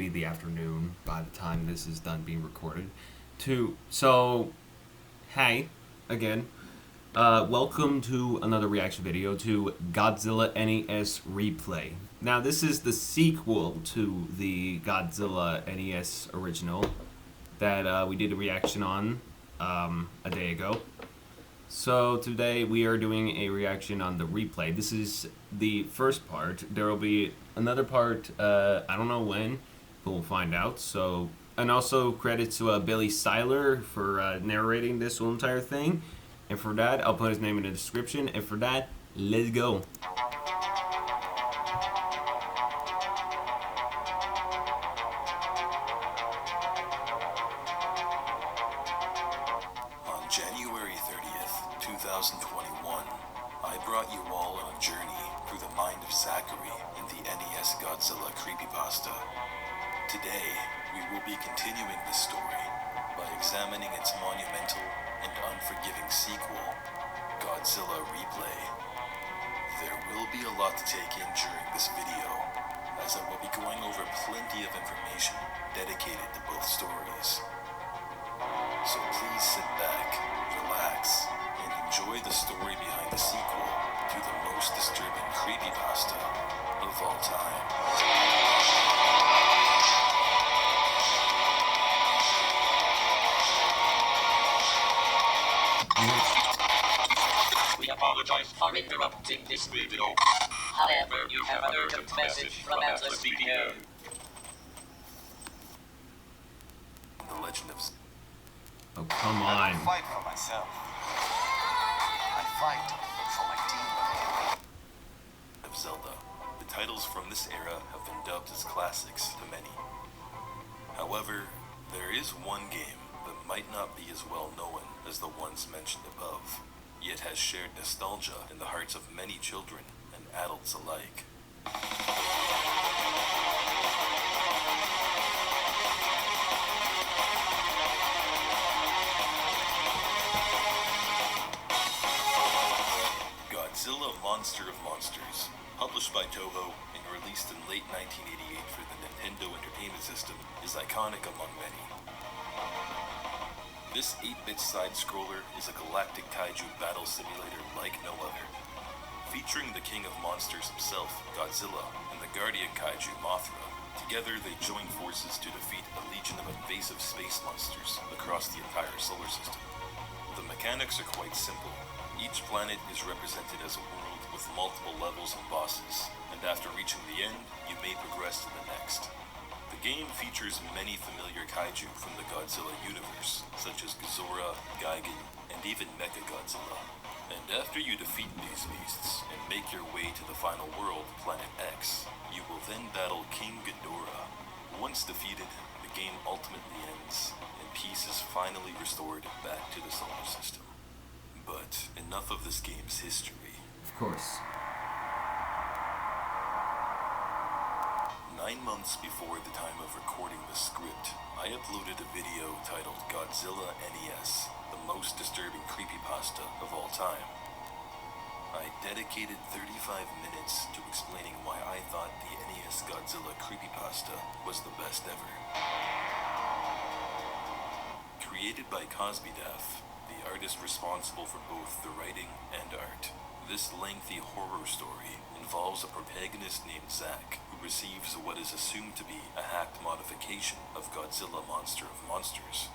be the afternoon by the time this is done being recorded. So, hey, again. Welcome to another reaction video to Godzilla NES Replay. Now, this is the sequel to the Godzilla NES original that we did a reaction on a day ago. So today we are doing a reaction on the replay. This is the first part. There will be another part, I don't know when, but we'll find out. So, and also credits to Billy Seiler for narrating this whole entire thing. And for that, I'll put his name in the description. And for that, let's go. On January 30th, 2021, I brought you all on a journey through the mind of Zachary in the NES Godzilla creepypasta. Today, we will be continuing this story by examining its monumental and unforgiving sequel, Godzilla Replay. There will be a lot to take in during this video, as I will be going over plenty of information dedicated to both stories. So please sit back, relax, and enjoy the story behind the sequel to the most disturbing creepypasta of all time. We apologize for interrupting this video. However, you have an urgent message from Atlas BDO. The Legend of Oh, come I on. don't fight for myself. I fight for my team. of Zelda. The titles from this era have been dubbed as classics to many. However, there is one game that might not be as well known as the ones mentioned above, yet has shared nostalgia in the hearts of many children and adults alike. Godzilla Monster of Monsters, published by Toho and released in late 1988 for the Nintendo Entertainment System, is iconic among many. This 8-bit side-scroller is a galactic kaiju battle simulator like no other. Featuring the king of monsters himself, Godzilla, and the guardian kaiju Mothra, together they join forces to defeat a legion of invasive space monsters across the entire solar system. The mechanics are quite simple. Each planet is represented as a world with multiple levels of bosses, and after reaching the end, you may progress to the next. The game features many familiar kaiju from the Godzilla universe, such as Ghidorah, Gigan, and even Mechagodzilla. And after you defeat these beasts and make your way to the final world, Planet X, you will then battle King Ghidorah. Once defeated, the game ultimately ends, and peace is finally restored back to the solar system. But enough of this game's history. Of course. 9 months before the time of recording the script, I uploaded a video titled Godzilla NES, the most disturbing creepypasta of all time. I dedicated 35 minutes to explaining why I thought the NES Godzilla creepypasta was the best ever. Created by Cosbydeath, the artist responsible for both the writing and art, this lengthy horror story involves a protagonist named Zack who receives what is assumed to be a hacked modification of Godzilla Monster of Monsters.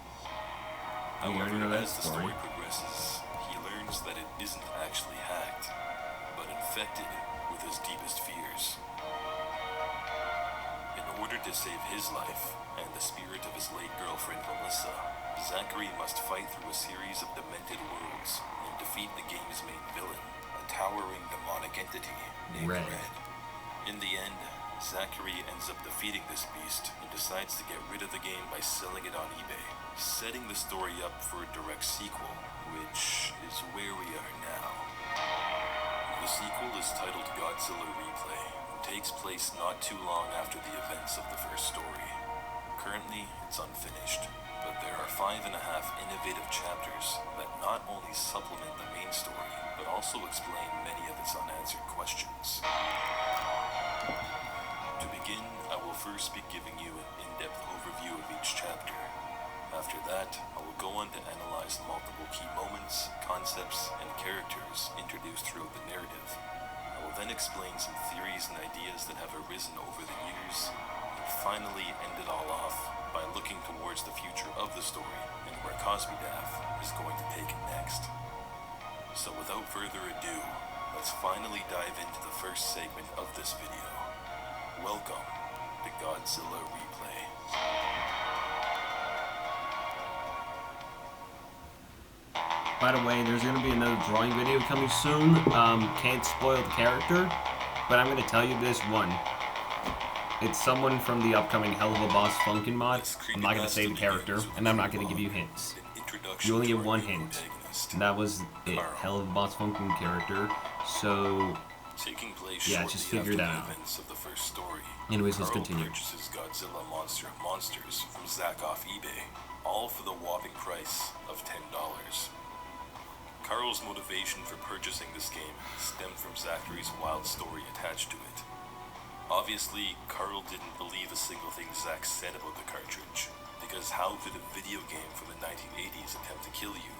Oh, you already know However, that as the story. story progresses, he learns that it isn't actually hacked, but infected with his deepest fears. In order to save his life and the spirit of his late girlfriend Melissa, Zachary must fight through a series of demented worlds and defeat the game's main villain, a towering demonic entity named Red. Red. In the end, Zachary ends up defeating this beast and decides to get rid of the game by selling it on eBay, setting the story up for a direct sequel, which is where we are now. The sequel is titled Godzilla Replay and takes place not too long after the events of the first story. Currently, it's unfinished, but there are 5.5 innovative chapters that not only supplement the main story, but also explain many of its unanswered questions. To begin, I will first be giving you an in-depth overview of each chapter. After that, I will go on to analyze multiple key moments, concepts, and characters introduced throughout the narrative. I will then explain some theories and ideas that have arisen over the years, and finally end it all off by looking towards the future of the story and where Cosmodath is going to take it next. So without further ado, let's finally dive into the first segment of this video. Welcome to Godzilla Replay. By the way, there's going to be another drawing video coming soon. Can't spoil the character, but I'm going to tell you this one. It's someone from the upcoming Hell of a Boss Funkin' mod. I'm not going to say the character, and I'm not going to give you hints. You only get one hint, and that was it. Hell of a Boss Funkin' character. So, yeah, just figure it out. Anyways, let's continue. Purchases Godzilla Monster of Monsters from Zach off eBay, all for the whopping price of $10. Carl's motivation for purchasing this game stemmed from Zachary's wild story attached to it. Obviously, Carl didn't believe a single thing Zach said about the cartridge, because how could a video game from the 1980s attempt to kill you?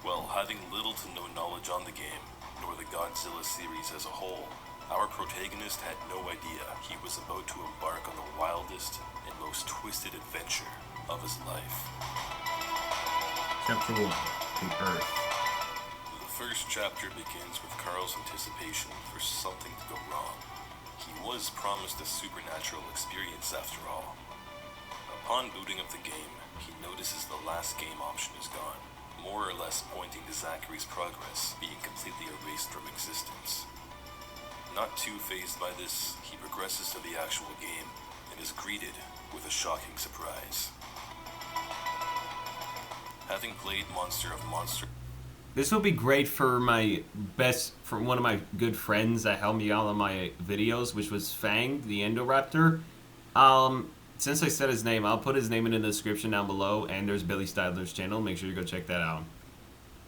Well, having little to no knowledge on the game, nor the Godzilla series as a whole, our protagonist had no idea he was about to embark on the wildest and most twisted adventure of his life. Chapter 1, The Earth. The first chapter begins with Carl's anticipation for something to go wrong. He was promised a supernatural experience after all. Upon booting of the game, he notices the last game option is gone, more or less pointing to Zachary's progress being completely erased from existence. Not too fazed by this, he progresses to the actual game and is greeted with a shocking surprise. Having played Monster of Monsters, This will be great for one of my good friends that helped me out on my videos, which was Fang, the Endoraptor. Since I said his name, I'll put his name in the description down below, and there's Billy Stidler's channel. Make sure you go check that out.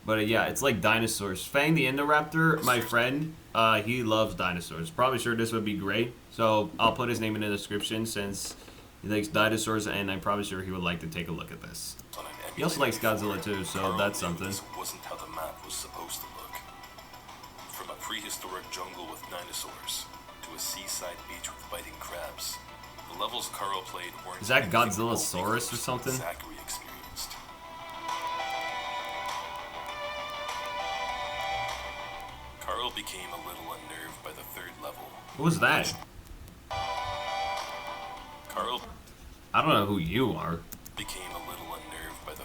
But yeah, it's like dinosaurs. Fang, the Endoraptor, my friend, he loves dinosaurs. Probably sure this would be great. So I'll put his name in the description since he likes dinosaurs, and I'm probably sure he would like to take a look at this. He also likes Godzilla too, so that's something. This wasn't how the map was supposed to look. From a prehistoric jungle with dinosaurs to a seaside beach with biting crabs, the levels Carl played weren't. Is that Godzillasaurus or something? Zachary experienced. Carl became a little unnerved by the third level. What was that? Carl I don't know who you are. became a little unnerved by the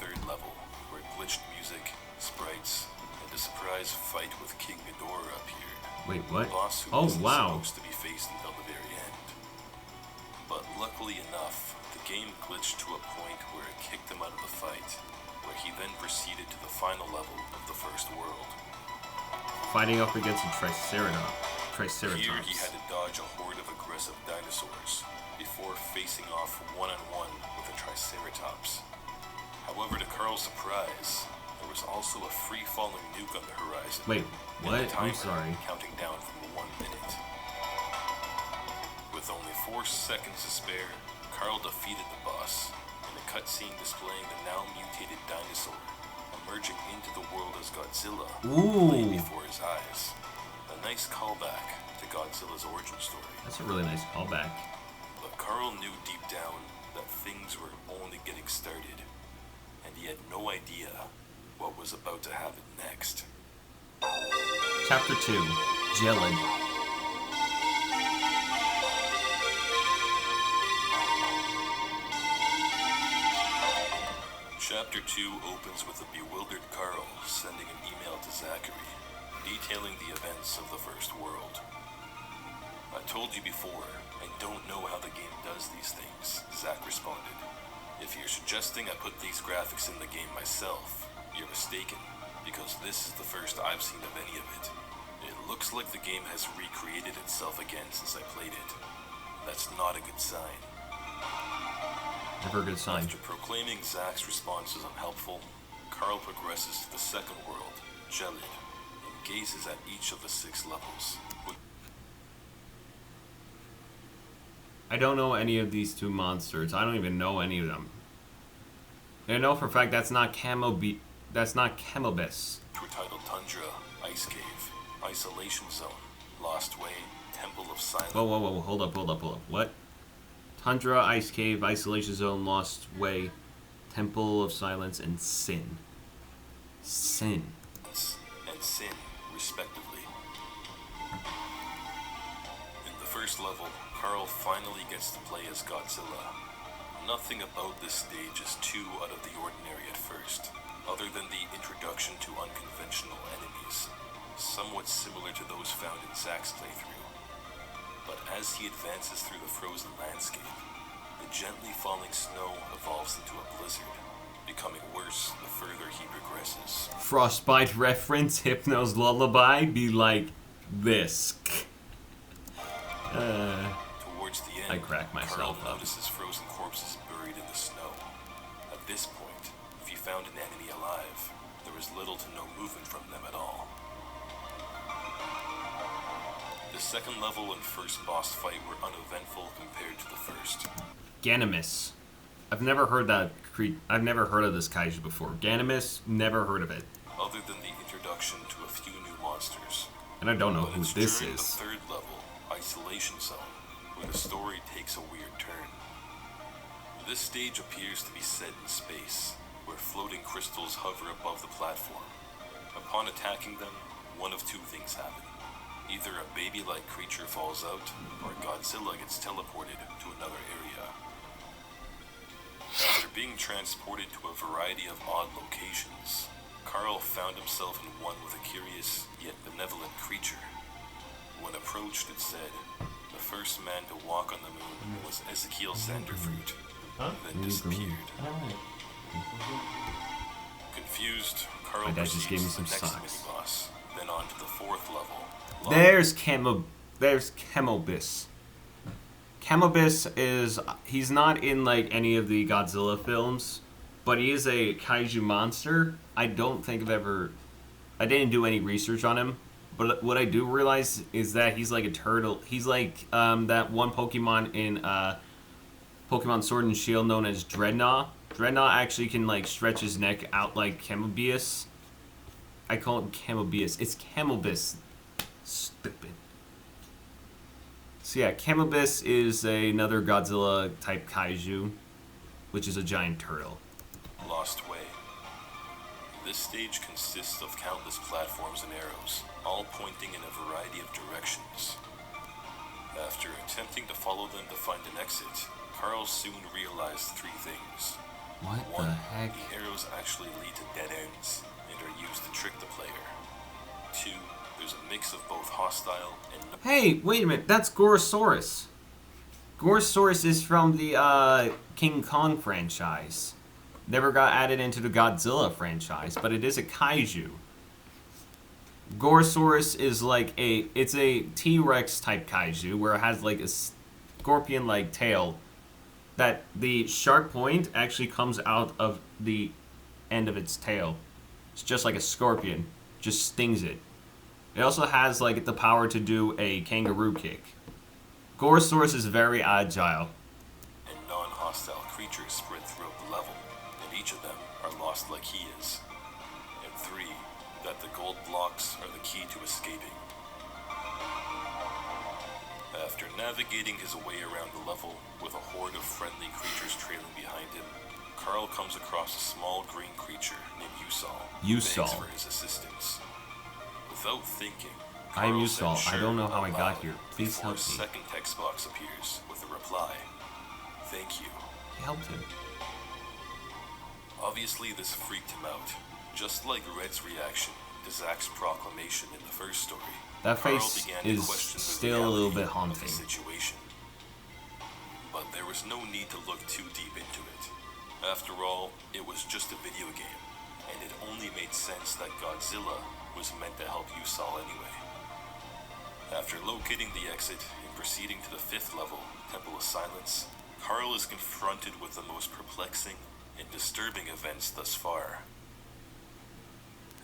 third level, where glitched music, sprites, and a surprise fight with King Ghidorah appeared. Wait, what? A boss who Oh, wasn't wow. supposed to be faced until the very end. But luckily enough, the game glitched to a point where it kicked him out of the fight, where he then proceeded to the final level of the first world. Fighting up against a Here Triceratops. he had to dodge a horde of aggressive dinosaurs before facing off one-on-one with a Triceratops. However, to Carl's surprise, there was also a free-falling nuke on the horizon. Wait, and what? the timer I'm sorry. counting down from 1 minute. With only 4 seconds to spare, Carl defeated the boss, in a cutscene displaying the now mutated dinosaur emerging into the world as Godzilla lay Ooh, before his eyes. A nice callback to Godzilla's origin story. that's a really nice callback. But Carl knew deep down that things were only getting started, and he had no idea what was about to happen next. Chapter 2, Gelid. Chapter 2 opens with a bewildered Carl sending an email to Zachary, detailing the events of the first world. I told you before, I don't know how the game does these things, Zach responded. If you're suggesting I put these graphics in the game myself, you're mistaken, because this is the first I've seen of any of it. It looks like the game has recreated itself again since I played it. That's not a good sign. Never a good sign. After proclaiming Zach's response as unhelpful, Carl progresses to the second world, Gelid, and gazes at each of the 6 levels. I don't know any of these 2 monsters. I don't even know any of them. And I know for a fact that's not Camobis. Were titled Tundra, Ice Cave, Isolation Zone, Lost Way, Temple of Silence. Whoa, hold up. What? Tundra, Ice Cave, Isolation Zone, Lost Way, Temple of Silence, and Sin. Sin. And Sin, respectively. In the first level, Carl finally gets to play as Godzilla. Nothing about this stage is too out of the ordinary at first, other than the introduction to unconventional enemies, somewhat similar to those found in Zack's playthrough. But as he advances through the frozen landscape, the gently falling snow evolves into a blizzard, becoming worse the further he progresses. Frostbite reference, Hypno's Lullaby, be like this. Towards the end, I crack myself Carl up. notices frozen corpses buried in the snow. At this point, if he found an enemy alive, there was little to no movement from them at all. The second level and first boss fight were uneventful compared to the first. Ganymus. I've never heard of this kaiju before. Ganymus, never heard of it. Other than the introduction to a few new monsters. And I don't know But who it's this during is. the third level, Isolation Zone, where the story takes a weird turn. This stage appears to be set in space, where floating crystals hover above the platform. Upon attacking them, one of 2 things happen. Either a baby-like creature falls out, or Godzilla gets teleported to another area. After being transported to a variety of odd locations, Carl found himself in one with a curious, yet benevolent creature. When approached, it said, the first man to walk on the moon was Ezekiel Sanderfruit, then disappeared. Confused, Carl My dad just gave me proceeds to some the next socks. mini-boss, then on to the 4th level. There's Camobis. Camobis is, he's not in like any of the Godzilla films, but he is a kaiju monster. I didn't do any research on him, but what I do realize is that he's like a turtle. He's like that one Pokemon in Pokemon Sword and Shield known as Dreadnought. Dreadnought actually can like stretch his neck out like Camobius. I call it Camobius. It's Camobis. Stupid. So yeah, Camobis is another Godzilla type kaiju, which is a giant turtle. Lost Way. This stage consists of countless platforms and arrows, all pointing in a variety of directions. After attempting to follow them to find an exit, Carl soon realized 3 things. What the 1. heck? The arrows actually lead to dead ends and are used to trick the player. 2. There's a mix of both hostile and Hey, wait a minute. That's Gorosaurus. Gorosaurus is from the King Kong franchise. Never got added into the Godzilla franchise, but it is a kaiju. Gorosaurus is like it's a T-Rex type kaiju where it has like a scorpion-like tail that the sharp point actually comes out of the end of its tail. It's just like a scorpion, just stings it. It also has like the power to do a kangaroo kick. Gorosaurus is very agile. and non-hostile creatures spread throughout the level, and each of them are lost like he is. And 3. That the gold blocks are the key to escaping. After navigating his way around the level with a horde of friendly creatures trailing behind him, Carl comes across a small green creature named Usal, who begs Usal. for his assistance. Without thinking, I'm Carl Usal. says I don't know sure how I out got loud here. Please before help a me. second text box appears with a reply. Thank you. He helped him. Obviously, this freaked him out, just like Red's reaction to Zack's proclamation in the first story. That Carl face began to is question the still a little reality bit of haunting. the situation. But there was no need to look too deep into it. After all, it was just a video game, and it only made sense that Godzilla was meant to help Usal anyway. After locating the exit and proceeding to the 5th level, Temple of Silence, Carl is confronted with the most perplexing and disturbing events thus far.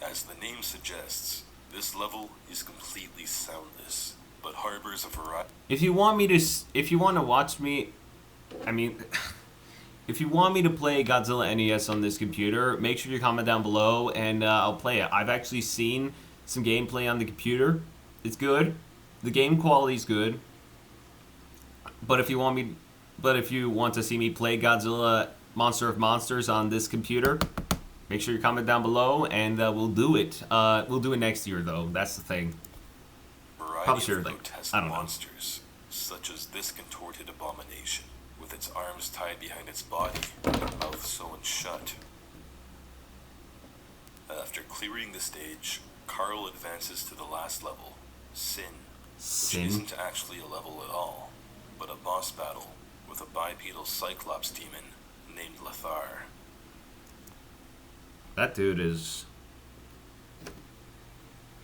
As the name suggests, This level is completely soundless, but harbors a variety. If you want to watch me, I mean, if you want me to play Godzilla NES on this computer, make sure you comment down below and I'll play it. I've actually seen some gameplay on the computer. It's good. The game quality's good. But if you want to see me play Godzilla Monster of Monsters on this computer, make sure you comment down below and we'll do it. We'll do it next year though. That's the thing. Probably sure, like, I don't know. Monsters, such as this contorted abomination, with its arms tied behind its body and mouth sewn shut. After clearing the stage, Carl advances to the last level, Sin, which isn't actually a level at all, but a boss battle with a bipedal Cyclops demon named Lothar. That dude is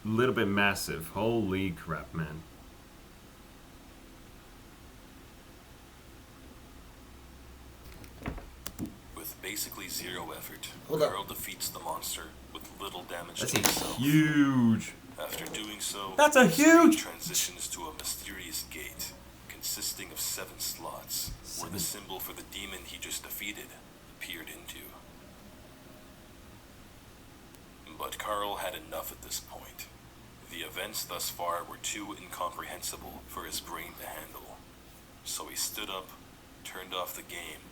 a little bit massive. Holy crap, man. With basically zero effort, Hold up. Carl defeats the monster with little damage That's to himself. huge. After doing so, That's a the screen huge- transitions to a mysterious gate consisting of 7 slots, where the symbol for the demon he just defeated appeared into. But Carl had enough at this point. The events thus far were too incomprehensible for his brain to handle. So he stood up, turned off the game,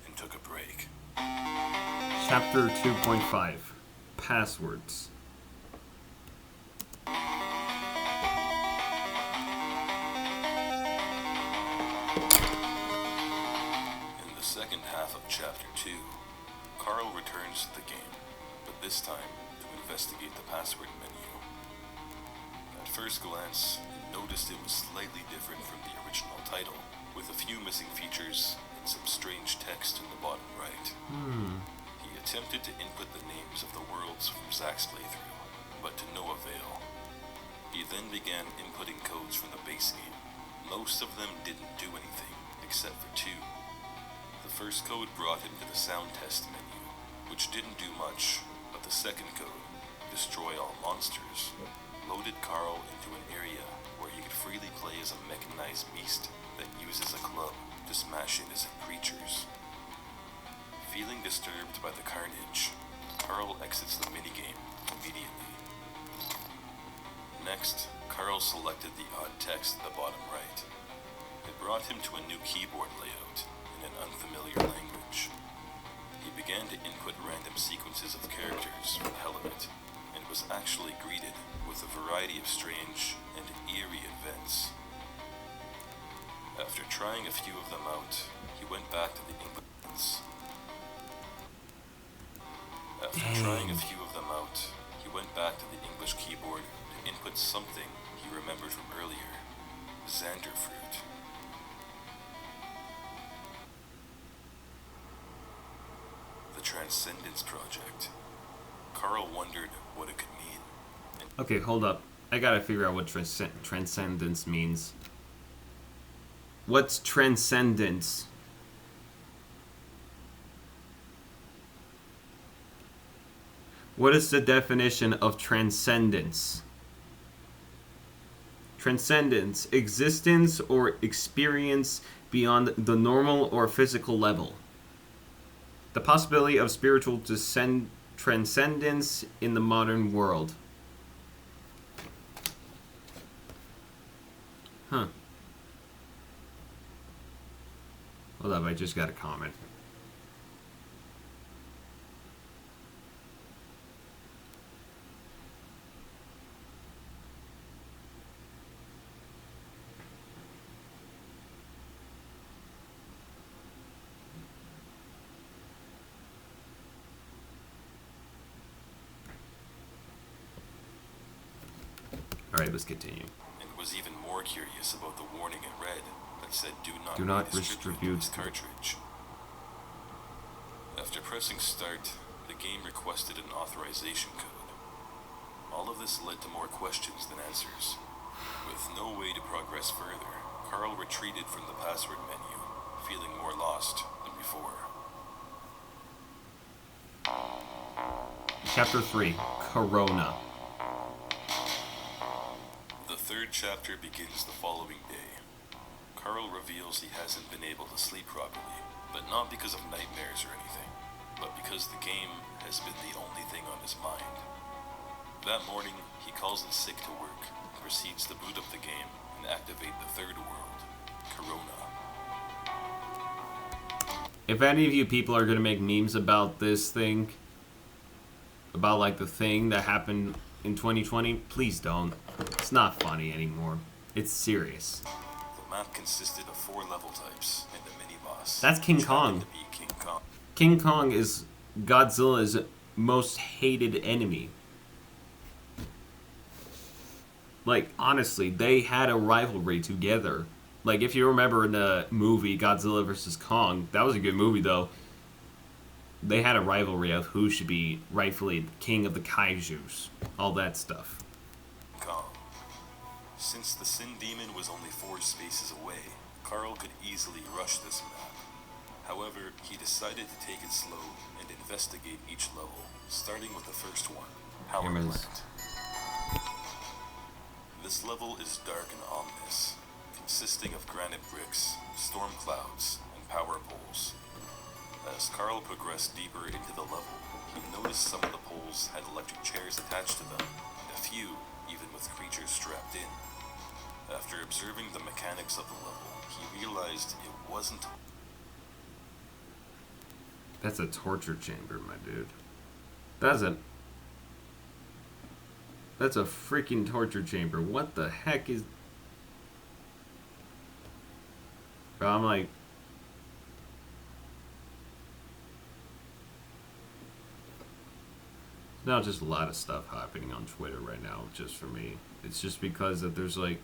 and took a break. Chapter 2.5 Passwords. In the second half of Chapter 2, Carl returns to the game, but this time to investigate the password menu. At first glance, he noticed it was slightly different from the original title, with a few missing features and some strange text in the bottom right. He attempted to input the names of the worlds from Zack's playthrough, but to no avail. He then began inputting codes from the base game. Most of them didn't do anything, except for 2. The first code brought him to the sound test menu, which didn't do much, but the second code, Destroy All Monsters, loaded Carl into an area where he could freely play as a mechanized beast that uses a club to smash innocent creatures. Feeling disturbed by the carnage, Carl exits the minigame immediately. Next, Carl selected the odd text at the bottom right. It brought him to a new keyboard layout in an unfamiliar language. He began to input random sequences of characters for the hell of it, and was actually greeted with a variety of strange and eerie events. After trying a few of them out, he went back to the English. keyboard to input something he remembered from earlier. Xander fruit. The Transcendence Project. Carl wondered what it could mean. Okay, hold up. I gotta figure out what transcendence means. What's transcendence? What is the definition of transcendence? Transcendence, existence or experience beyond the normal or physical level. The possibility of spiritual transcendence in the modern world. Huh. Hold up, I just got a comment. Alright, let's continue. And was even more curious about the warning in red that said do not redistribute this distribute cartridge. After pressing start, the game requested an authorization code. All of this led to more questions than answers. With no way to progress further, Carl retreated from the password menu, feeling more lost than before. Chapter 3, Corona. chapter begins the following day. Carl reveals he hasn't been able to sleep properly, but not because of nightmares or anything, but because the game has been the only thing on his mind. That morning, he calls in sick to work, and proceeds to boot up the game and activate the third world, Corona. If any of you people are gonna make memes about this thing, about like the thing that happened in 2020, please don't. It's not funny anymore. It's serious. The map consisted of 4 level types and a mini-boss. That's King which happened Kong. to be King Kong. King Kong is Godzilla's most hated enemy. Like, honestly, they had a rivalry together. Like, if you remember in the movie Godzilla vs. Kong, that was a good movie, though. They had a rivalry of who should be rightfully king of the kaijus. All that stuff. Kong. Since the Sin Demon was only 4 spaces away, Carl could easily rush this map. However, he decided to take it slow and investigate each level, starting with the first one, Power Cameras. Plant. This level is dark and ominous, consisting of granite bricks, storm clouds, and power poles. As Carl progressed deeper into the level, he noticed some of the poles had electric chairs attached to them, and a few even with creatures strapped in. After observing the mechanics of the level, he realized it wasn't. That's a torture chamber, my dude. That's a freaking torture chamber. What the heck is... Bro, I'm like... Now just a lot of stuff happening on Twitter right now, just for me. It's just because that there's like...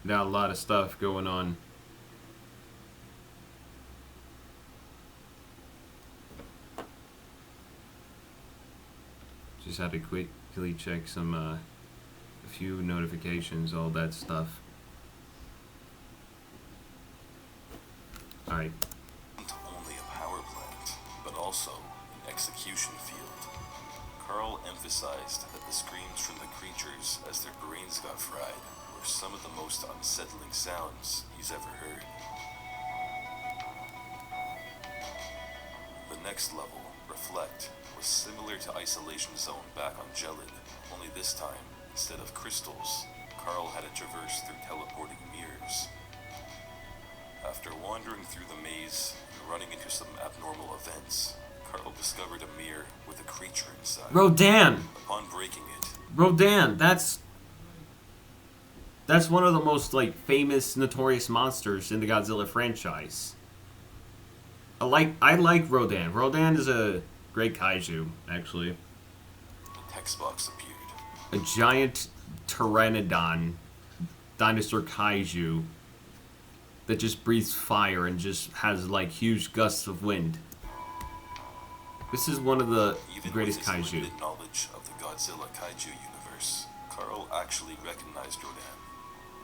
Now a lot of stuff going on. Just had to quickly check some, a few notifications, all that stuff. Alright. Only a power plant, but also an execution field. Carl emphasized that the screams from the creatures as their brains got fried were some of the most unsettling sounds he's ever heard. The next level, Reflect, was similar to Isolation Zone back on Gelid, only this time, instead of crystals, Carl had to traverse through teleporting mirrors. After wandering through the maze and running into some abnormal events, Carl discovered a mirror with a creature inside. Rodan! Upon breaking it, Rodan, that's one of the most, like, famous, notorious monsters in the Godzilla franchise. I like Rodan. Rodan is a great kaiju, actually. a text box appeared. A giant pteranodon dinosaur kaiju that just breathes fire and just has, like, huge gusts of wind. This is one of the Even greatest with his kaiju. limited knowledge of the Godzilla kaiju universe, Carl actually recognized Rodan.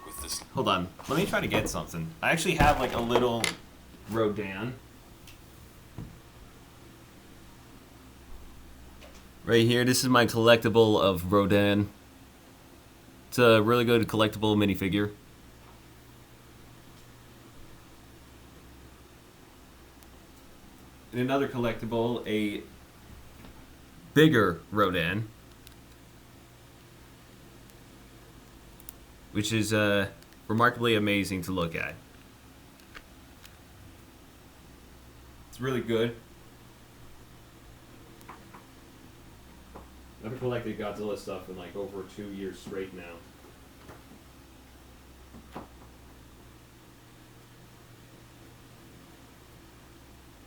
With this Hold on. Let me try to get something. I actually have, like, a little Rodan. Right here, this is my collectible of Rodan. It's a really good collectible minifigure. And another collectible, a bigger Rodan. Which is remarkably amazing to look at. It's really good. I've been collecting Godzilla stuff in like over 2 years straight now.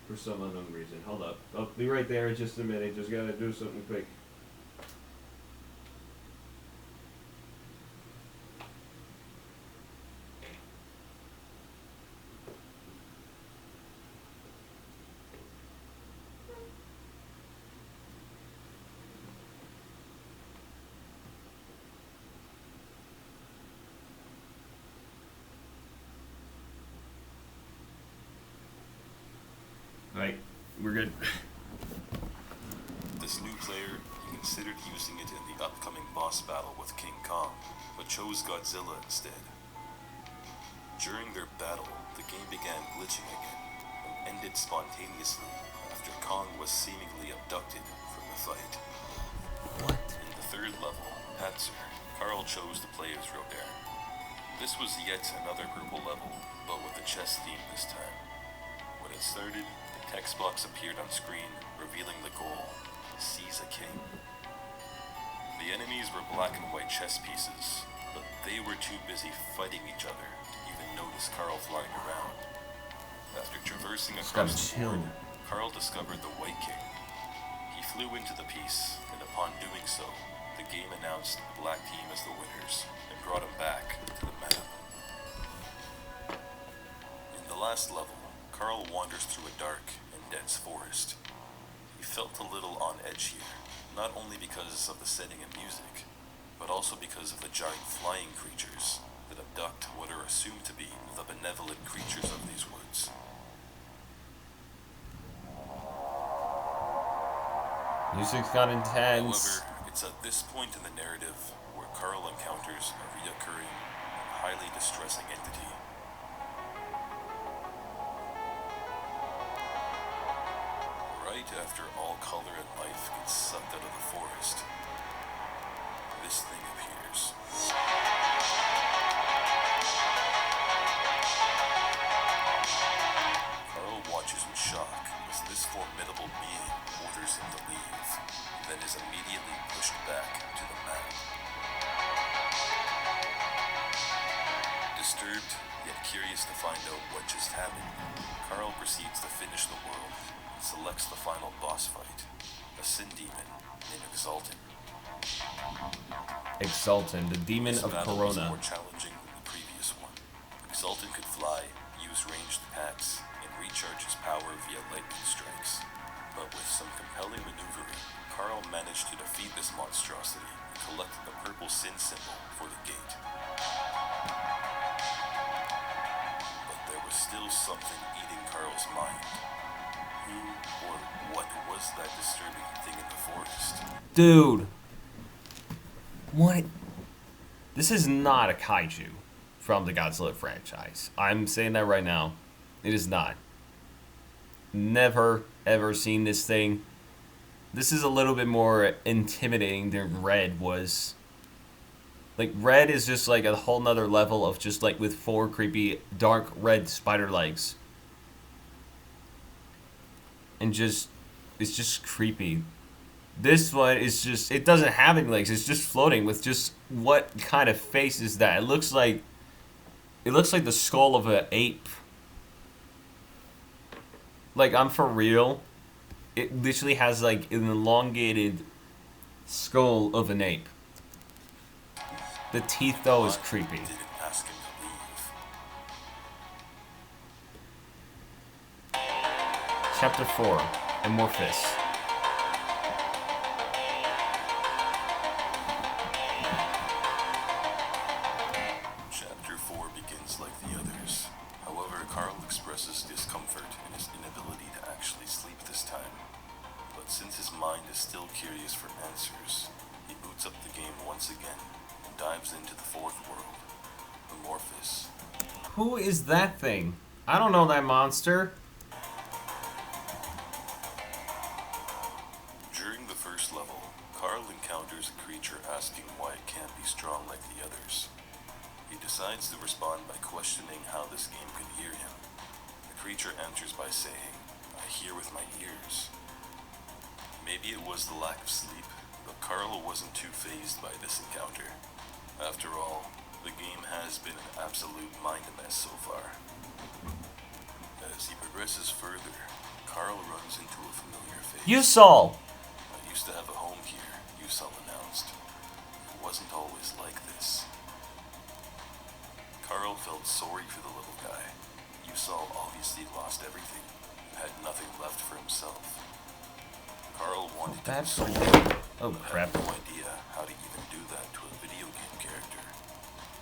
For some unknown reason. Hold up. I'll be right there in just a minute. Just gotta do something quick. Alright, we're good. new player, you He considered using it in the upcoming boss battle with King Kong, but chose Godzilla instead. During their battle, the game began glitching again, and ended spontaneously after Kong was seemingly abducted from the fight. What? In the third level, Patzer, Carl chose the player's Rodan. This was yet another purple level, but with a chess theme this time. When it started, the text box appeared on screen, revealing the goal: seize a king. The enemies were black and white chess pieces, but they were too busy fighting each other to even notice Carl flying around. After traversing across the board, Carl discovered the White King. He flew into the piece, and upon doing so, the game announced the black team as the winners and brought him back to the map. In the last level, Carl wanders through a dark and dense forest. He felt a little on edge here, not only because of the setting and music, but also because of the giant flying creatures that abduct what are assumed to be the benevolent creatures of these woods. Music's got intense. However, it's at this point in the narrative where Carl encounters a reoccurring and highly distressing entity. Right after all color and life gets sucked out of the forest, this thing appears. Carl watches in shock as this formidable being orders him to leave, then is immediately pushed back to the map. Disturbed, yet curious to find out what just happened, Carl proceeds to finish the world and selects the final boss fight, a sin demon named Exalted. Exultant, the demon This of battle was Corona. more challenging than the previous one. Exalted could fly, use ranged attacks, and recharge his power via lightning strikes. But with some compelling maneuvering, Carl managed to defeat this monstrosity and collected the purple sin symbol for the gate. But there was still something eating Carl's mind. Who or what was that disturbing thing in the forest? Dude. What? This is not a kaiju from the Godzilla franchise. I'm saying that right now. It is not. Never, ever seen this thing. This is a little bit more intimidating than Red was. Like, Red is just like a whole nother level of just like with 4 creepy dark red spider legs. And just, it's just creepy. This one is just, it doesn't have any legs, it's just floating with just, what kind of face is that? It looks like the skull of an ape. Like, I'm for real. It literally has like an elongated skull of an ape. The teeth though is creepy. Didn't ask him to leave. Chapter 4, Amorphous. Chapter 4 begins like the others. However, Carl expresses discomfort in his inability to actually sleep this time. But since his mind is still curious for answers, he boots up the game once again and dives into the fourth world, Amorphous. Who is that thing? I don't know that monster. During the first level, Carl encounters a creature asking why it can't be strong like the others. He decides to respond by questioning how this game could hear him. The creature answers by saying, "I hear with my ears." Maybe it was the lack of sleep, but Carl wasn't too fazed by this encounter. After all, the game has been an absolute mind mess so far. As he progresses further, Carl runs into a familiar face. Yusol! "I used to have a home here," Yusol announced. "It wasn't always like this." Carl felt sorry for the little guy. Yusol obviously lost everything and had nothing left for himself. Carl wanted to That's console weird. him, Oh but crap. had no idea how to even do that to a video game character.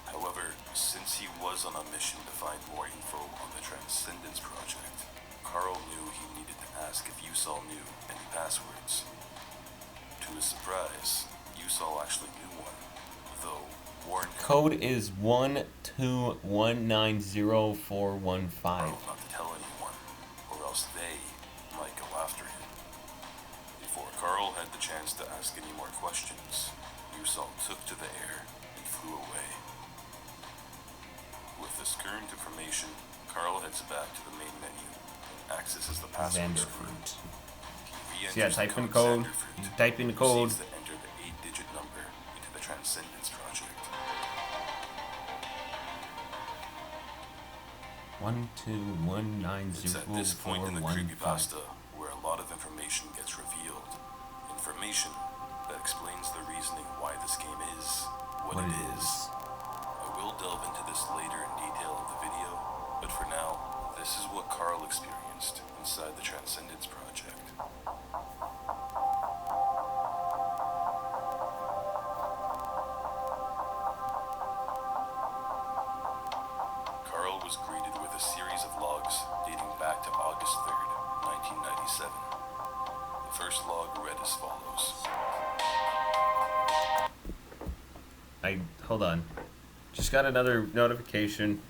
However, since he was on a mission to find more info on the Transcendence Project, Carl knew he needed to ask if Yusol knew any passwords. To To his surprise, Yusol actually knew one, though warned Code is 121904115. Carl not to tell anyone, or else they might go after him. Before Carl had the chance to ask any more questions, Yusol took to the air and flew away. With this current information, Carl heads back to the main menu and accesses the password screen. Xanderfruit. He So yeah, enters the type in code. Xanderfruit, You type in the code. proceeds to enter the 8-digit number into the Transcendence Project. 121904115. It's at this point in the creepypasta where a lot of information gets revealed. Information that explains the reasoning why this game is what it is. I will delve into this later in detail in the video, but for now, this is what Carl experienced inside the Transcendence Project. Carl was greeted with a series of logs dating back to August 3rd, 1997. The first log read as follows. Hold on. Just got another notification.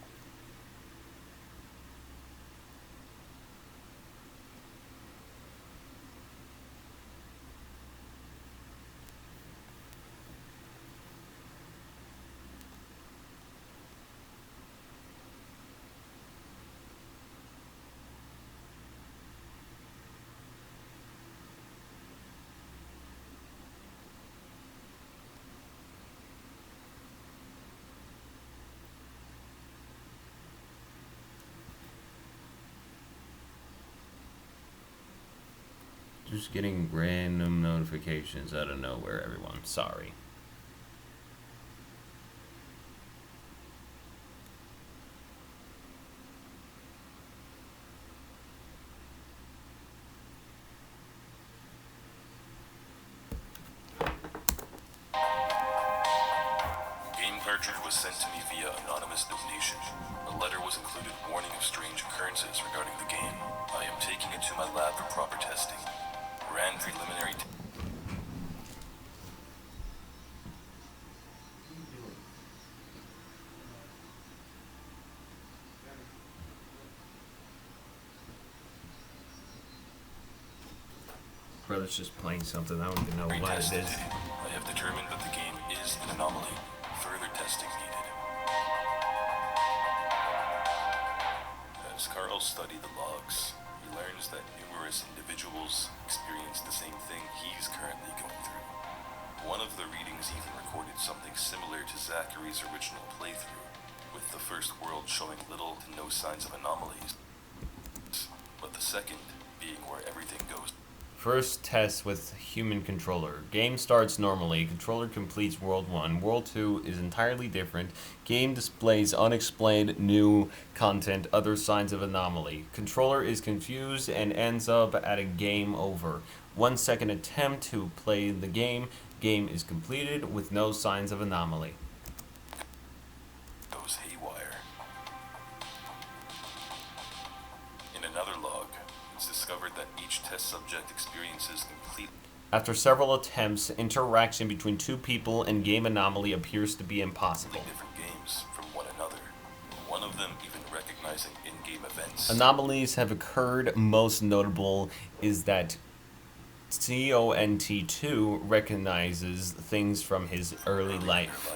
Just getting random notifications out of nowhere, everyone. Sorry. Game cartridge was sent to me via anonymous donation. A letter was included warning of strange occurrences regarding the game. I am taking it to my lab for proper testing. Ran preliminary Brother's just playing something. I don't even know what it test is. today. I have determined that the game is an anomaly. Further testing needed. As Carl studied the logs, he learns that numerous individuals experience the same thing he's currently going through. One of the readings even recorded something similar to Zachary's original playthrough, with the first world showing little to no signs of anomalies, but the second being where everything goes. First test with human controller. Game starts normally. Controller completes World 1. World 2 is entirely different. Game displays unexplained new content, other signs of anomaly. Controller is confused and ends up at a game over. 1 second attempt to play the game. Game is completed with no signs of anomaly. Goes haywire. In another log, it's discovered that each test subject experiences complete. After several attempts, interaction between two people and game anomaly appears to be impossible. Different games from one another. One of them even recognizing in-game events. Anomalies have occurred. Most notable is that CONT2 recognizes things from his early life.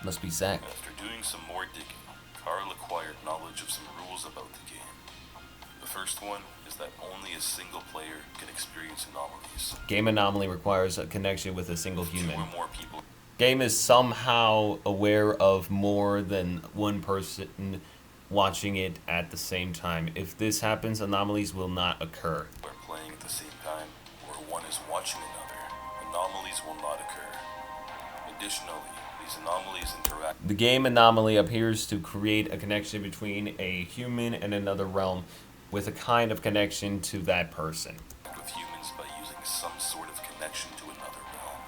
Must be Zach. After doing some more digging, Carl acquired knowledge of some rules about the game. The first one is that only a single player can experience anomalies. Game anomaly requires a connection with a single Two human. or more people. Game is somehow aware of more than one person watching it at the same time. If this happens, anomalies will not occur. Are playing at the same time, or one is watching another, anomalies will not occur. Additionally, these anomalies interact The game anomaly appears to create a connection between a human and another realm, with a kind of connection to that person. with humans by using some sort of connection to another realm.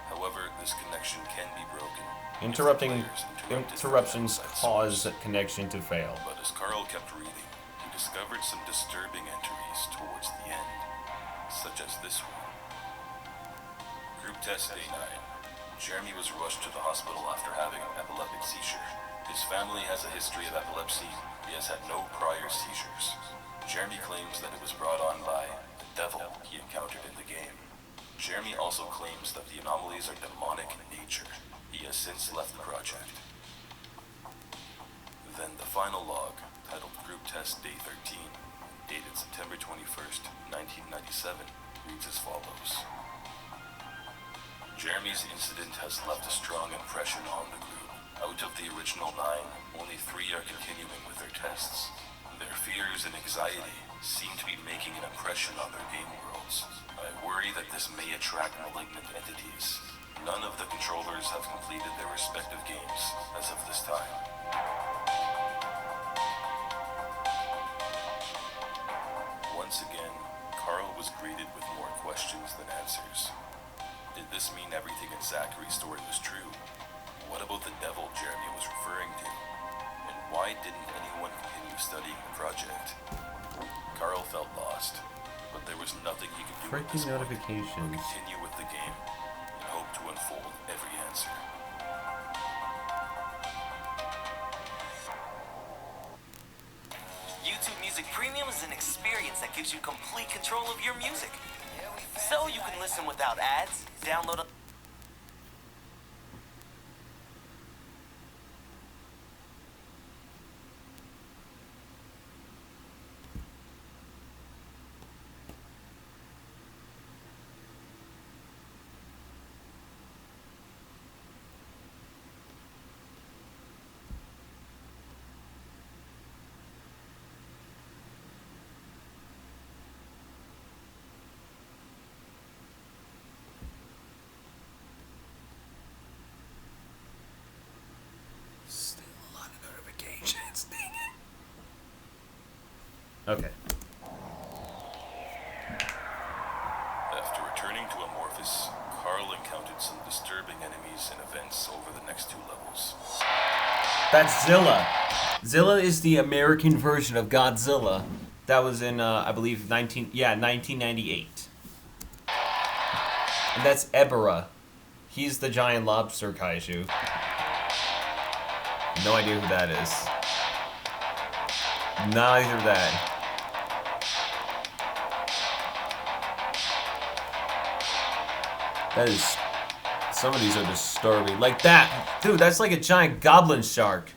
However, this connection can be broken. if the Interruptions players interrupted cause connection to fail. But as Carl kept reading, he discovered some disturbing entries towards the end, such as this one. Group test day 9. Jeremy was rushed to the hospital after having an epileptic seizure. His family has a history of epilepsy. He has had no prior seizures. Jeremy claims that it was brought on by the devil he encountered in the game. Jeremy also claims that the anomalies are demonic in nature. He has since left the project. Then the final log, titled Group Test Day 13, dated September 21st, 1997, reads as follows. Jeremy's incident has left a strong impression on the group. Out of the original 9, only 3 are continuing with their tests. Their fears and anxiety seem to be making an impression on their game worlds. I worry that this may attract malignant entities. None of the controllers have completed their respective games as of this time. Once again, Carl was greeted with more questions than answers. Did this mean everything in Zachary's story was true? What about the devil Jeremy was referring to? And why didn't anyone continue studying the project? Carl felt lost, but there was nothing he could do at Freaking this point notifications. but continue with the game and hope to unfold every answer. YouTube Music Premium is an experience that gives you complete control of your music. So you can listen without ads, download a Still a lot of notifications. Dang it. Okay. After returning to Amorphous, Carl encountered some disturbing enemies and events over the next 2 levels. That's Zilla. Zilla is the American version of Godzilla. That was in, I believe, 1998. And that's Ebera. He's the giant lobster kaiju. No idea who that is. Neither that. That is... Some of these are disturbing. Like that! Dude, that's like a giant goblin shark.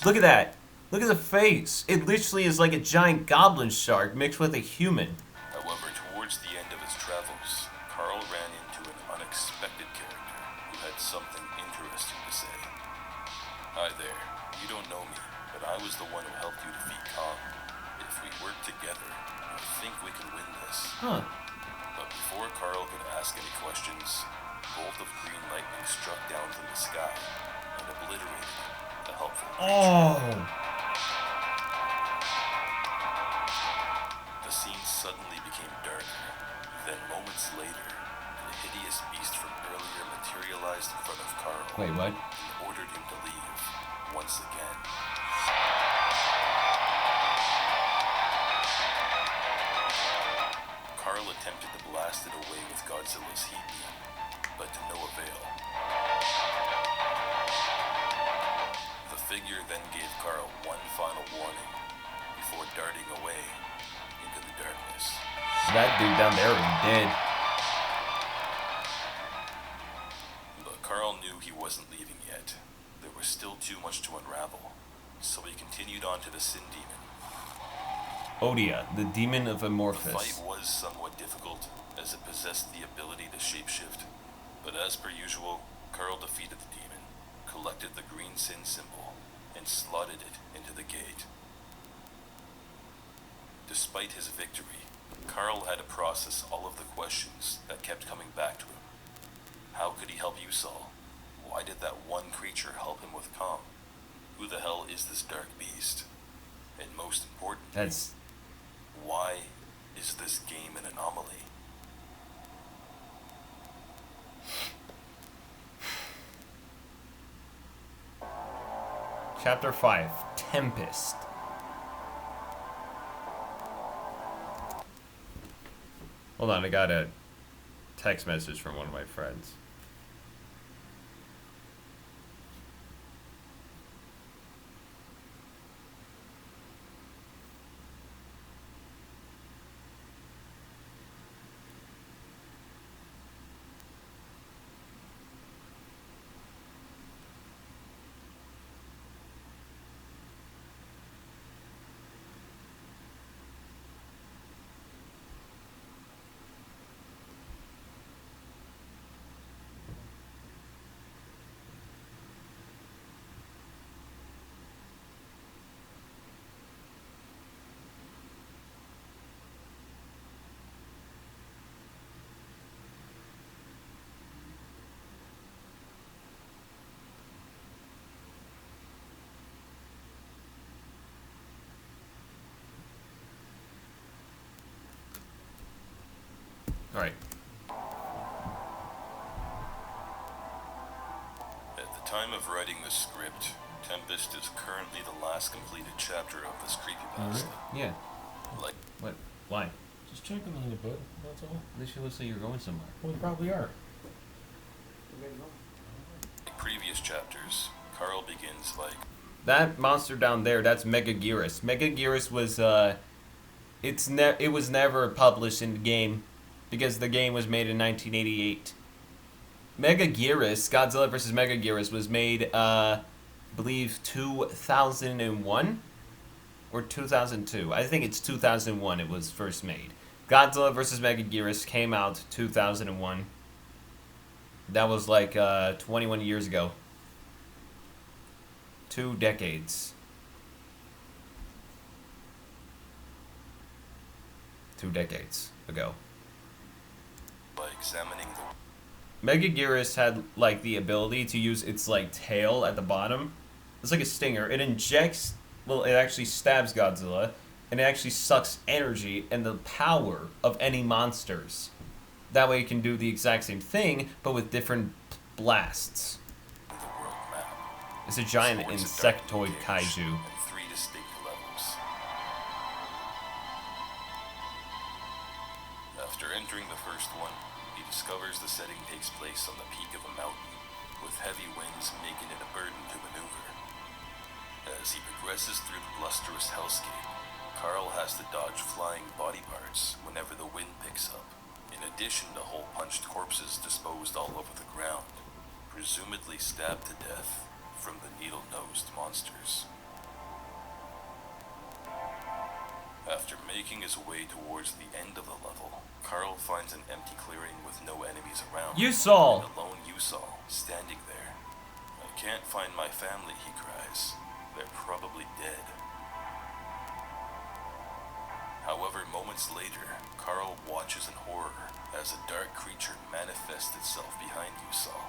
Look at that. Look at the face. It literally is like a giant goblin shark mixed with a human. However, towards the end of his travels, Carl ran into an unexpected character who had something interesting to say. Hi there. You don't know me, but I was the one who helped you defeat Kong. If we work together, I think we can win this. Huh. But before Carl could ask any questions, a bolt of green lightning struck down from the sky and obliterated the helpful creature. Oh. The scene suddenly became darker. Then moments later, the hideous beast from earlier materialized in front of Carl. Wait, what? And ordered him to leave once again. Carl attempted to blast it away with Godzilla's heat beam, but to no avail. The figure then gave Carl one final warning before darting away into the darkness. That dude down there is dead. But Carl knew he wasn't leaving yet. There was still too much to unravel, so he continued on to the Sin Demon. Odia, the demon of The Amorphous. fight was somewhat difficult, as it possessed the ability to shapeshift. But as per usual, Carl defeated the demon, collected the green sin symbol, and slotted it into the gate. Despite his victory, Carl had to process all of the questions that kept coming back to him. How could he help Usul? Why did that one creature help him with Kong? Who the hell is this dark beast? And most important, That's... why is this game an anomaly? Chapter 5. Tempest. Hold on, I gotta text message from one of my friends. Alright. At the time of writing the script, Tempest is currently the last completed chapter of this creepypasta. Yeah. Like, What? Why? Just checking on you, bud. That's all. This should looks like you're going somewhere. Well, you probably are. previous chapters, Carl begins like, That monster down there, that's Megaguirus. Megaguirus was, it was never published in the game because the game was made in 1988. Megaguirus, Godzilla vs. Megaguirus, was made, I believe 2001 or 2002. I think it's 2001 it was first made. Godzilla vs. Megaguirus came out 2001. That was like 21 years ago. 2 decades. 2 decades ago. by examining the Megaguirus had like the ability to use its like tail at the bottom. It's like a stinger. It injects, well, it actually stabs Godzilla, and it actually sucks energy and the power of any monsters. That way it can do the exact same thing, but with different blasts. world map. It's a giant Swords of insectoid darkness kaiju. and 3 distinct levels. After entering the first one, he discovers the setting takes place on the peak of a mountain, with heavy winds making it a burden to maneuver. As he progresses through the blusterous hellscape, Carl has to dodge flying body parts whenever the wind picks up, in addition to hole-punched corpses disposed all over the ground, presumably stabbed to death from the needle-nosed monsters. After making his way towards the end of the level, Carl finds an empty clearing with no enemies around. You saw. And a lone Yusal standing there. I can't find my family, he cries. They're probably dead. However, moments later, Carl watches in horror as a dark creature manifests itself behind Yusal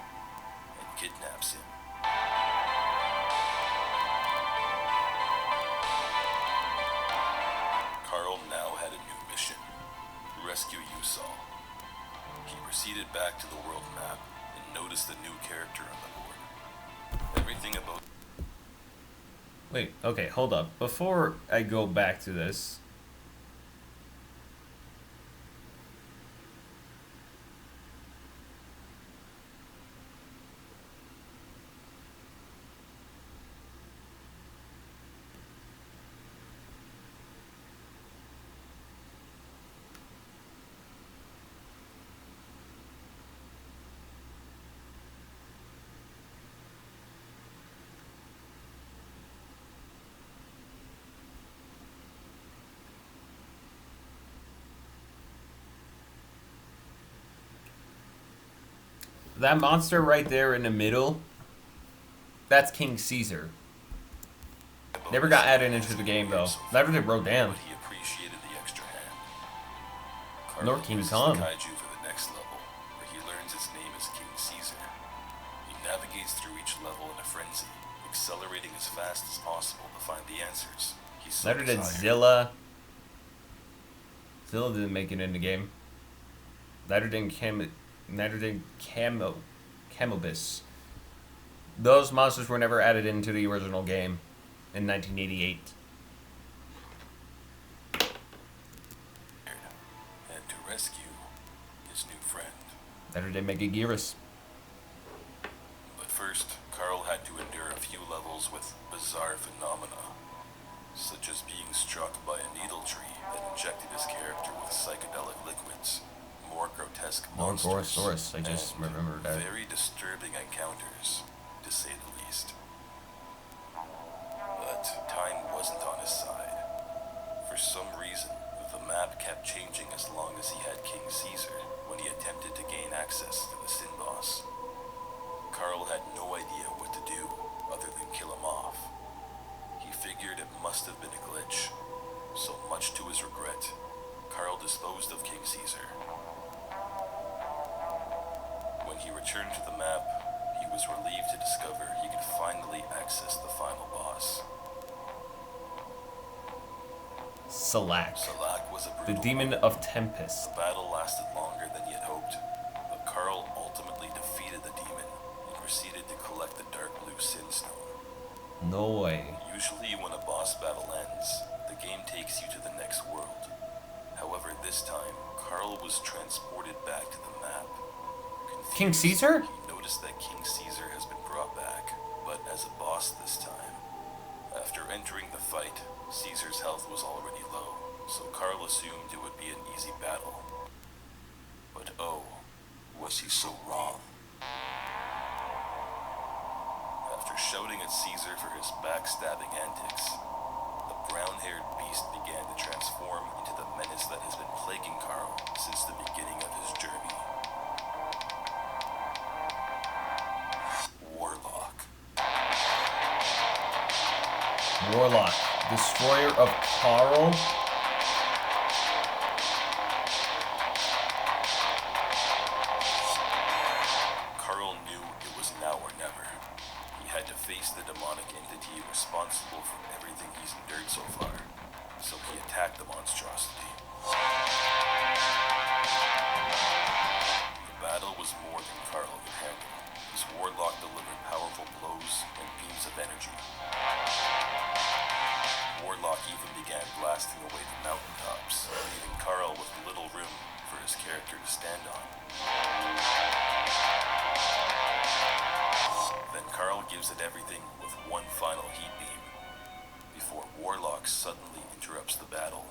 and kidnaps him. Carl now had a new mission: rescue Yusal. He proceeded back to the world map and noticed a new character on the board. Everything about Wait, okay, hold up. Before I go back to this, that monster right there in the middle, that's King Caesar. Never got added into the game though. Never did Rodan. but he appreciated the extra hand. Nor Carl King uses Kong. the kaiju for the next level, where he learns its name is King Caesar. He navigates through each level in a frenzy, accelerating as fast as possible to find the answers. He so Never did desired. Zilla. Zilla didn't make it in the game. Neither did Camobus. Those monsters were never added into the original game in 1988. And to rescue his new friend. Better than Mega Gearus. But first, Carl had to endure a few levels with bizarre phenomena, such as being struck by a needle tree that injected his character with psychedelic liquids, more grotesque More monsters, Gorosaurus, I just and remembered that. very disturbing encounters, to say the least. But time wasn't on his side. For some reason, the map kept changing as long as he had King Caesar when he attempted to gain access to the Sin Boss. Carl had no idea what to do other than kill him off. He figured it must have been a glitch, so much to his regret, Carl disposed of King Caesar. When he returned to the map, he was relieved to discover he could finally access the final boss. Salak, Salak was a the brutal demon one. of Tempest. The battle lasted longer than he had hoped, but Carl ultimately defeated the demon and proceeded to collect the dark blue sin stone. No way. Usually when a boss battle ends, the game takes you to the next world. However, this time, Carl was transported back to the map. Confused, King Caesar? He noticed that King Caesar has been brought back, but as a boss this time. After entering the fight, Caesar's health was already low, so Carl assumed it would be an easy battle. But oh, was he so wrong? After shouting at Caesar for his backstabbing antics, the brown-haired beast began to transform into the menace that has been plaguing Carl since the beginning of his journey. Warlock. Warlock, destroyer of Carl. Carl knew it was now or never. He had to face the demonic entity responsible for everything he's endured so far, so he attacked the monstrosity. The battle was more than Carl could handle. His warlock delivered powerful blows and beams of energy. Warlock even began blasting away the mountaintops, leaving Carl with little room for his character to stand on. Then Carl gives it everything with one final heat beam, before Warlock suddenly interrupts the battle.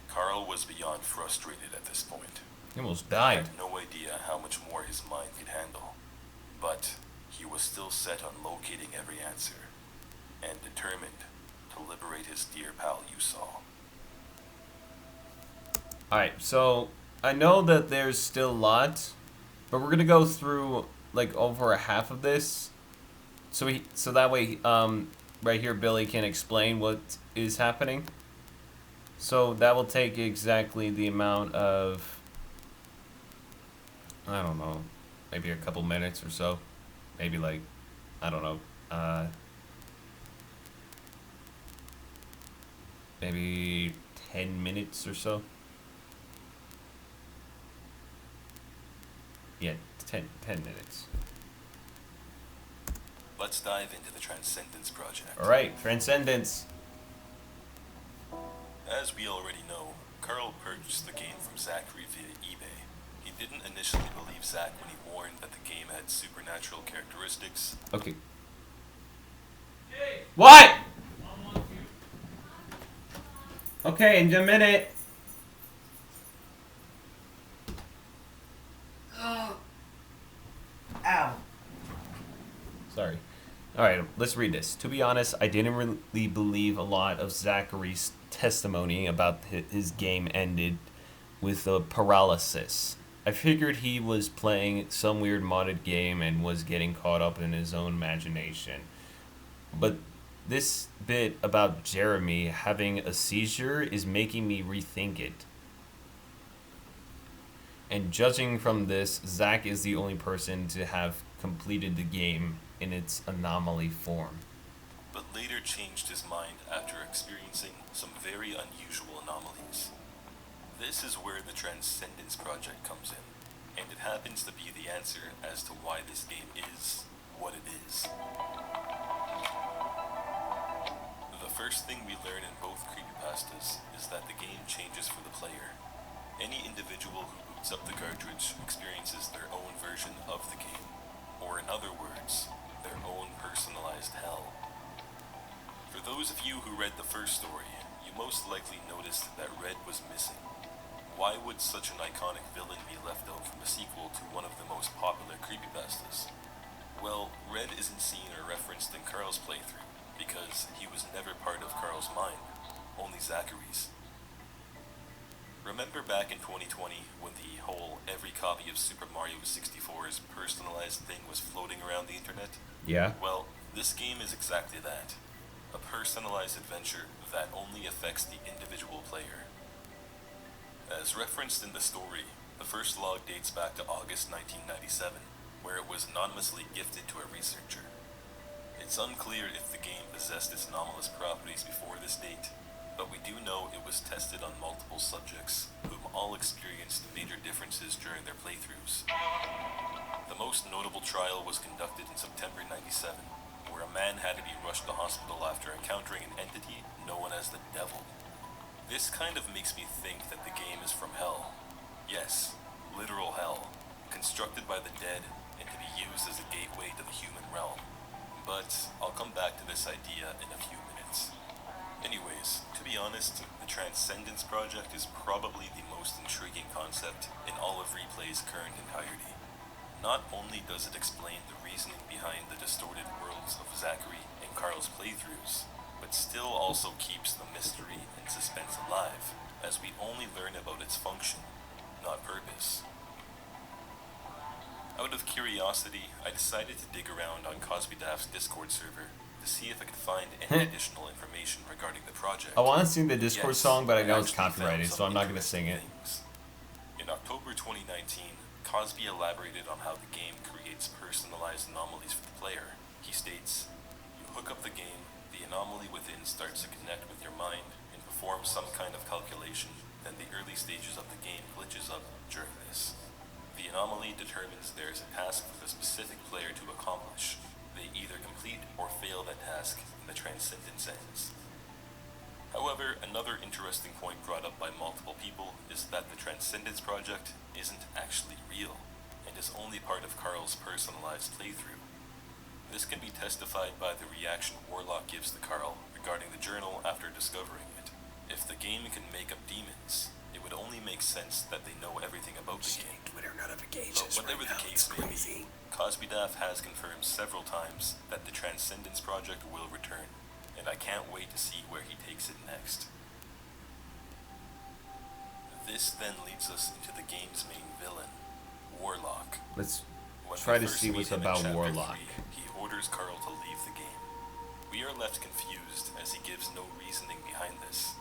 Carl was beyond frustrated at this point. He almost He died. had no idea how much more his mind could handle, but he was still set on locating every answer, and determined to liberate his dear pal Yusal. Alright, so I know that there's still a lot, but we're gonna go through like over a half of this. So that way right here Billy can explain what is happening. So that will take exactly the amount of, I don't know, maybe a couple minutes or so. Maybe like, I don't know, maybe 10 minutes or so. Yeah, 10 minutes. Let's dive into the Transcendence Project. Alright, Transcendence. As we already know, Carl purchased the game from Zachary via eBay. He didn't initially believe Zach when he warned that the game had supernatural characteristics. Okay. What? Okay, in a minute. Ow. Sorry. Alright, let's read this. To be honest, I didn't really believe a lot of Zachary's testimony about his game ended with a paralysis. I figured he was playing some weird modded game and was getting caught up in his own imagination. But this bit about Jeremy having a seizure is making me rethink it. And judging from this, Zach is the only person to have completed the game in its anomaly form. But later changed his mind after experiencing some very unusual anomalies. This is where the Transcendence Project comes in, and it happens to be the answer as to why this game is what it is. The first thing we learn in both creepypastas is that the game changes for the player. Any individual who boots up the cartridge experiences their own version of the game, or in other words, their own personalized hell. For those of you who read the first story, you most likely noticed that Red was missing. Why would such an iconic villain be left out from a sequel to one of the most popular creepypastas? Well, Red isn't seen or referenced in Carl's playthrough, because he was never part of Carl's mind, only Zachary's. Remember back in 2020 when the whole every copy of Super Mario 64's personalized thing was floating around the internet? Yeah. Well, this game is exactly that. A personalized adventure that only affects the individual player. As referenced in the story, the first log dates back to August 1997, where it was anonymously gifted to a researcher. It's unclear if the game possessed its anomalous properties before this date, but we do know it was tested on multiple subjects, whom all experienced major differences during their playthroughs. The most notable trial was conducted in September 97, where a man had to be rushed to hospital after encountering an entity known as the Devil. This kind of makes me think that the game is from hell. Yes, literal hell, constructed by the dead and to be used as a gateway to the human realm. But I'll come back to this idea in a few minutes. Anyways, to be honest, the Transcendence Project is probably the most intriguing concept in all of Replay's current entirety. Not only does it explain the reasoning behind the distorted worlds of Zachary and Carl's playthroughs, but still also keeps the mystery and suspense alive, as we only learn about its function, not purpose. Out of curiosity, I decided to dig around on Cosby Daft's Discord server to see if I could find any additional information regarding the project. I want to sing the Discord Yes, song, but I know it's actually found copyrighted, so some I'm not going to sing it. interesting things. In October 2019, Cosby elaborated on how the game creates personalized anomalies for the player. He states, "You hook up the game, the anomaly within starts to connect with your mind and perform some kind of calculation, then the early stages of the game glitches up during this. The anomaly determines there is a task for the specific player to accomplish. They either complete or fail that task, and the transcendence ends." However, another interesting point brought up by multiple people is that the Transcendence Project isn't actually real, and is only part of Carl's personalized playthrough. This can be testified by the reaction Warlock gives to Carl regarding the journal after discovering it. If the game can make up demons, it would only make sense that they know everything about the game. But whatever the case may be, Cosby Daft has confirmed several times that the Transcendence Project will return, and I can't wait to see where he takes it next. This then leads us into the game's main villain, Warlock. Let's When try we to first see meet what's him in about Chapter Warlock. 3, he orders Carl to leave the game. We are left confused as he gives no reasoning behind this.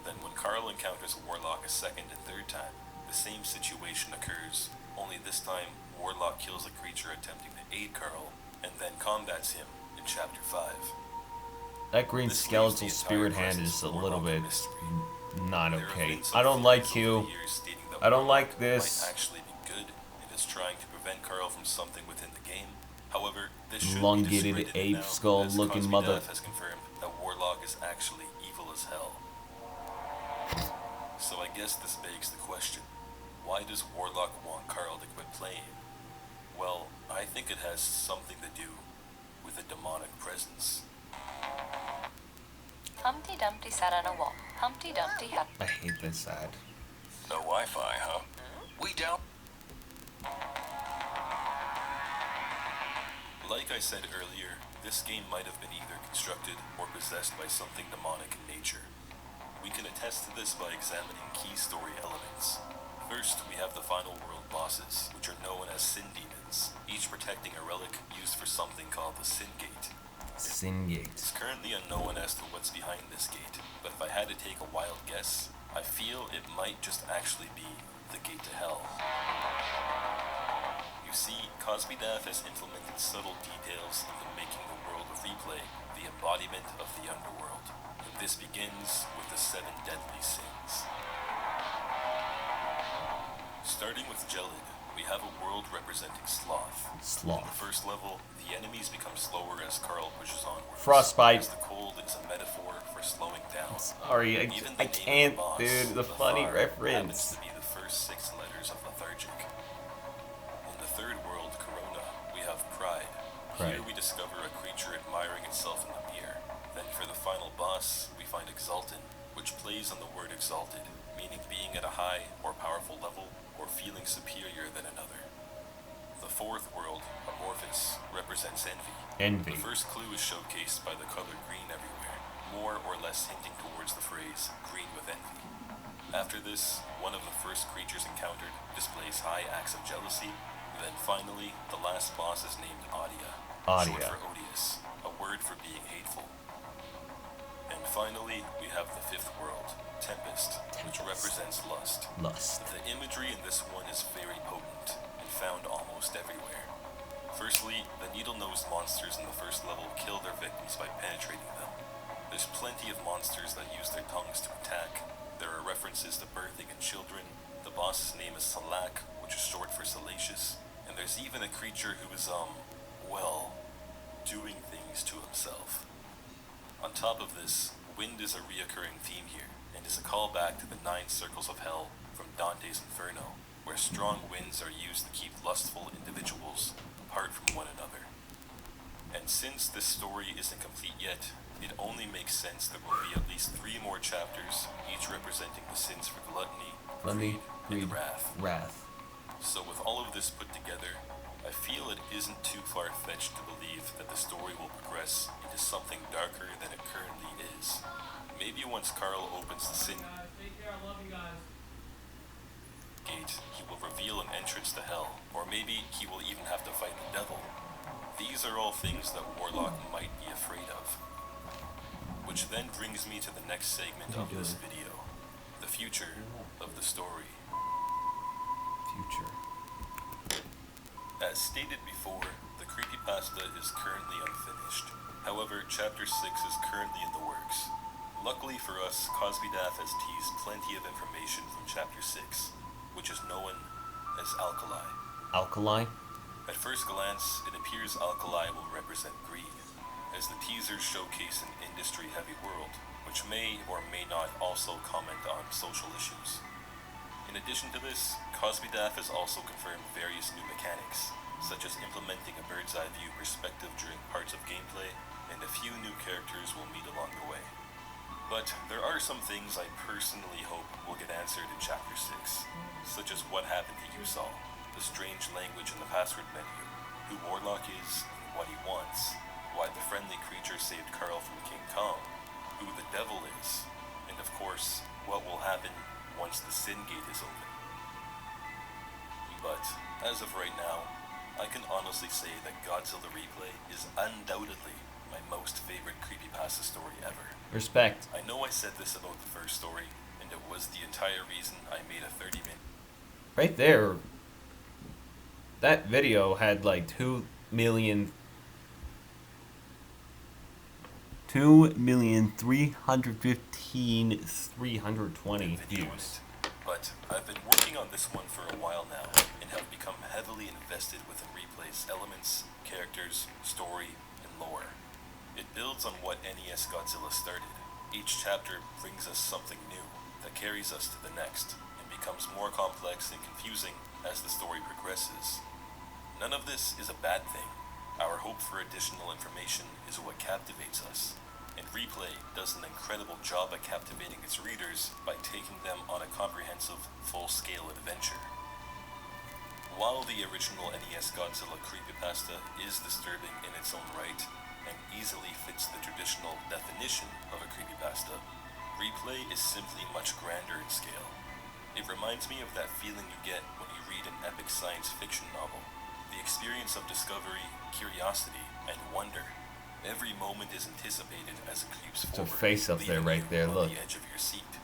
Then when Carl encounters Warlock a second and third time, the same situation occurs, only this time Warlock kills a creature attempting to aid Carl, and then combats him in Chapter 5. That green This leaves skeletal the spirit entire hand presence is a of little Warlock a bit mystery. not There have okay. been some I don't theories like over the you. years stating that I don't like Warlock this. might actually be good and is trying to prevent Carl from something within the game. However, this should Elongated be discredited ape now, skull as looking Cosby mother- Daft has confirmed that Warlock is actually evil as hell. So I guess this begs the question, why does Warlock want Carl to quit playing? Well, I think it has something to do with a demonic presence. Humpty Dumpty sat on a wall. Humpty Dumpty had. I hate this ad. No Wi-Fi, huh? We don't. Like I said earlier, this game might have been either constructed or possessed by something demonic in nature. We can attest to this by examining key story elements. First, we have the final world bosses, which are known as Sin Demons, each protecting a relic used for something called the Sin Gate. Sin Gate. It's currently unknown as to what's behind this gate, but if I had to take a wild guess, I feel it might just actually be the gate to hell. You see, Cosby Daft has implemented subtle details into making the world of Replay the embodiment of the underworld, and this begins with the 7 deadly sins. Starting with Gelid, we have a world representing sloth. In the Sloth. first level, the enemies become slower as Carl pushes onwards. Frostbite. As the cold is a metaphor for sorry, Even I the name can't, of the boss, dude. The funny Lafar, happens reference. to be the first 6 letters of lethargic. In the third world, Corona, we have Pride. Here Pride. we discover a creature admiring itself in the mirror. Then for the final boss, we find Exalted, which plays on the word exalted, meaning being at a high or powerful level or feeling superior than another. The fourth world, Amorphous, represents envy. Envy. The first clue is showcased by the color green everywhere, more or less hinting towards the phrase, green with envy. After this, one of the first creatures encountered displays high acts of jealousy. Then finally, the last boss is named Adia, short Adia. for odious, a word for being hateful. And finally, we have the fifth world, Tempest, which represents lust. Lust. The imagery in this one is very potent and found almost everywhere. Firstly, the needle-nosed monsters in the first level kill their victims by penetrating them. There's plenty of monsters that use their tongues to attack. There are references to birthing and children. The boss's name is Salak, which is short for salacious. And there's even a creature who is, well, doing things to himself. On top of this, wind is a reoccurring theme here, and is a callback to the 9 circles of hell from Dante's Inferno, where strong winds are used to keep lustful individuals apart from one another. And since this story isn't complete yet, it only makes sense there will be at least 3 more chapters, each representing the sins for gluttony, greed, and wrath. So with all of this put together, I feel it isn't too far-fetched to believe that the story will progress into something darker than it currently is. Maybe once Carl opens the sin gate, he will reveal an entrance to hell, or maybe he will even have to fight the devil. These are all things that Warlock might be afraid of. Which then brings me to the next segment of this video, the future of the story. Future. As stated before, the creepypasta is currently unfinished. However, Chapter 6 is currently in the works. Luckily for us, Cosby Daff has teased plenty of information from Chapter 6, which is known as Alkali. Alkali? At first glance, it appears Alkali will represent greed, as the teasers showcase an industry-heavy world, which may or may not also comment on social issues. In addition to this, Cosby Daff has also confirmed various new mechanics, such as implementing a bird's-eye view perspective during parts of gameplay, and a few new characters will meet along the way. But there are some things I personally hope will get answered in Chapter 6, such as what happened to Yusal, the strange language in the password menu, who Warlock is and what he wants, why the friendly creature saved Carl from King Kong, who the devil is, and of course, what will happen once the Sin Gate is open. But, as of right now, I can honestly say that Godzilla Replay is undoubtedly my most favorite creepypasta story ever. Respect. I know I said this about the first story, and it was the entire reason I made a 30-minute... Right there, that video had like 2,315,320 views. But I've been working on this one for a while now, and have become heavily invested within Replay's elements, characters, story, and lore. It builds on what NES Godzilla started. Each chapter brings us something new that carries us to the next, and becomes more complex and confusing as the story progresses. None of this is a bad thing. Our hope for additional information is what captivates us, and Replay does an incredible job at captivating its readers by taking them on a comprehensive, full-scale adventure. While the original NES Godzilla creepypasta is disturbing in its own right, and easily fits the traditional definition of a creepypasta, Replay is simply much grander in scale. It reminds me of that feeling you get when you read an epic science fiction novel. The experience of discovery, curiosity, and wonder. Every moment is anticipated as it creeps forward. It's a face up there, leaving right you there, on look. the edge of your seat.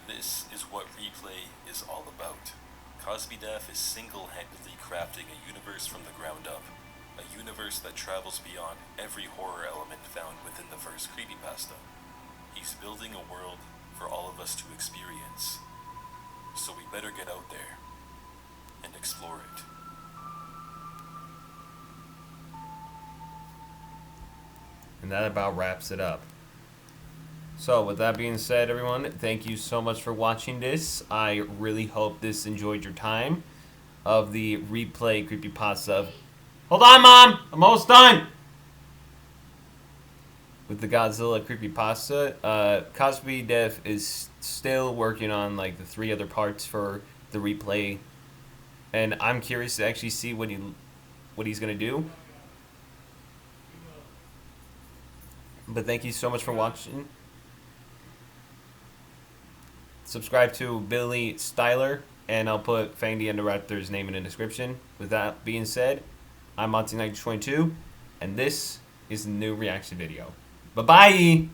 This is what Replay is all about. Cosby Daff is single-handedly crafting a universe from the ground up. A universe that travels beyond every horror element found within the first creepypasta. He's building a world for all of us to experience. So we better get out there and explore it. And that about wraps it up. So, with that being said, everyone, thank you so much for watching this. I really hope this enjoyed your time of the replay creepypasta. Hold on, Mom! I'm almost done! With the Godzilla creepypasta. Cosby Dev is still working on, like, the 3 other parts for the replay. And I'm curious to actually see what he's going to do. But thank you so much for watching. Subscribe to Billy Styler, and I'll put Fang the Raptor's name in the description. With that being said, I'm Monty 22, and this is the new reaction video. Bye-bye!